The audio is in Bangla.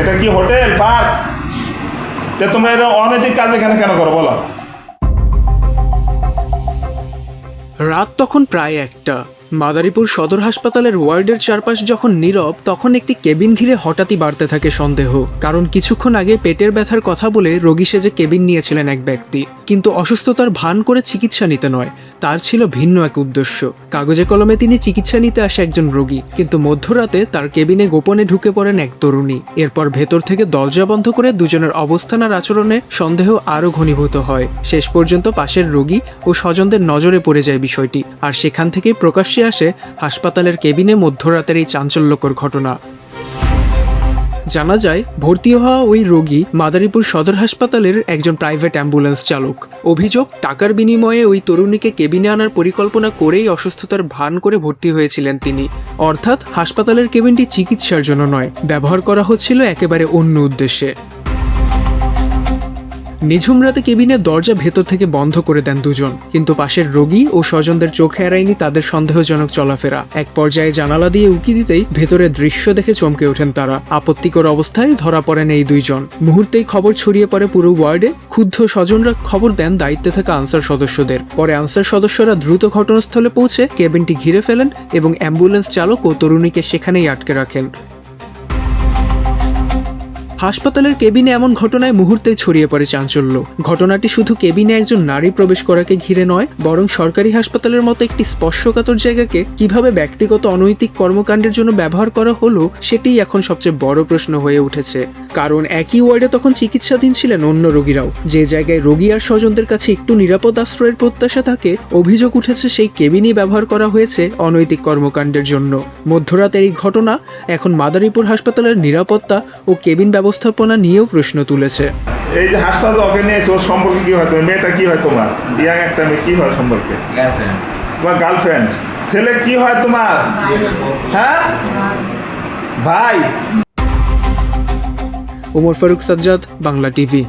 এটা কি হোটেল পার্ক? তোমরা এটা অনৈতিক কাজ এখানে কেন করো বলো? রাত তখন প্রায় 1টা। মাদারীপুর সদর হাসপাতালের ওয়ার্ডের চারপাশ যখন নীরব, তখন একটি কেবিন ঘিরে হঠাৎই বাড়তে থাকে সন্দেহ। কারণ কিছুক্ষণ আগে পেটের ব্যথার কথা বলে রোগী সেজে কেবিন নিয়েছিলেন এক ব্যক্তি, কিন্তু অসুস্থতার ভান করে চিকিৎসা নিতে নয়, তার ছিল ভিন্ন এক উদ্দেশ্য। কাগজে কলমে তিনি চিকিৎসা নিতে আসে একজন রোগী, কিন্তু মধ্যরাতে তার কেবিনে গোপনে ঢুকে পড়েন এক তরুণী। এরপর ভেতর থেকে দরজা বন্ধ করে দুজনের অবস্থান আর আচরণে সন্দেহ আরও ঘনীভূত হয়। শেষ পর্যন্ত পাশের রোগী ও স্বজনদের নজরে পড়ে যায় বিষয়টি, আর সেখান থেকেই প্রকাশ্যে আসে হাসপাতালের কেবিনে মধ্যরাতের এই চাঞ্চল্যকর ঘটনা। জানা যায়, ভর্তি হওয়া ওই রোগী মাদারীপুর সদর হাসপাতালের একজন প্রাইভেট অ্যাম্বুলেন্স চালক। অভিযোগ, টাকার বিনিময়ে ওই তরুণীকে কেবিনে আনার পরিকল্পনা করেই অসুস্থতার ভান করে ভর্তি হয়েছিলেন তিনি। অর্থাৎ হাসপাতালের কেবিনটি চিকিৎসার জন্য নয়, ব্যবহার করা হচ্ছিল একেবারে অন্য উদ্দেশ্যে। নিঝুম রাতে কেবিনের দরজা ভেতর থেকে বন্ধ করে দেন দুজন, কিন্তু পাশের রোগী ও স্বজনদের চোখে এড়ায়নি তাদের সন্দেহজনক চলাফেরা। এক পর্যায়ে জানালা দিয়ে উকি দিতেই ভেতরের দৃশ্য দেখে চমকে ওঠেন তারা। আপত্তিকর অবস্থায় ধরা পড়েন এই দুইজন। মুহূর্তেই খবর ছড়িয়ে পড়ে পুরো ওয়ার্ডে। ক্ষুব্ধ স্বজনরা খবর দেন দায়িত্বে থাকা আনসার সদস্যদের। পরে আনসার সদস্যরা দ্রুত ঘটনাস্থলে পৌঁছে কেবিনটি ঘিরে ফেলেন এবং অ্যাম্বুলেন্স চালক ও তরুণীকে সেখানেই আটকে রাখেন। হাসপাতালের কেবিনে এমন ঘটনায় মুহূর্তেই ছড়িয়ে পড়ে চাঞ্চল্য। ঘটনাটি শুধু কেবিনে একজন নারী প্রবেশ করাকে ঘিরে নয়, বরং সরকারি হাসপাতালের মতো একটি স্পর্শকাতর জায়গাকে কিভাবে ব্যক্তিগত অনৈতিক কর্মকাণ্ডের জন্য ব্যবহার করা হলো, সেটিই এখন সবচেয়ে বড় প্রশ্ন হয়ে উঠেছে। কারণ একই ওয়ার্ডে তখন চিকিৎসাধীন ছিলেন অন্য রোগীরাও। যে জায়গায় রোগী আর স্বজনদের কাছে একটু নিরাপদ আশ্রয়ের প্রত্যাশা থাকে, অভিযোগ উঠেছে সেই কেবিনই ব্যবহার করা হয়েছে অনৈতিক কর্মকাণ্ডের জন্য। মধ্যরাতের এই ঘটনা এখন মাদারীপুর হাসপাতালের নিরাপত্তা ও কেবিন ব্যবস্থাপনা নিয়েও প্রশ্ন তুলেছে। এই যে হাসপাতাল ওকে নিয়েছে, ওর সম্পর্কে কি হয়? তোমার মেয়েটা কি হয়? তোমার ইয়াং একটা মেয়ে কি হয় সম্পর্কে? তোমার গার্লফ্রেন্ড? ছেলে কি হয় তোমার? হ্যাঁ ভাই। ওমর ফারুক সাজ্জাদ, বাংলা টিভি।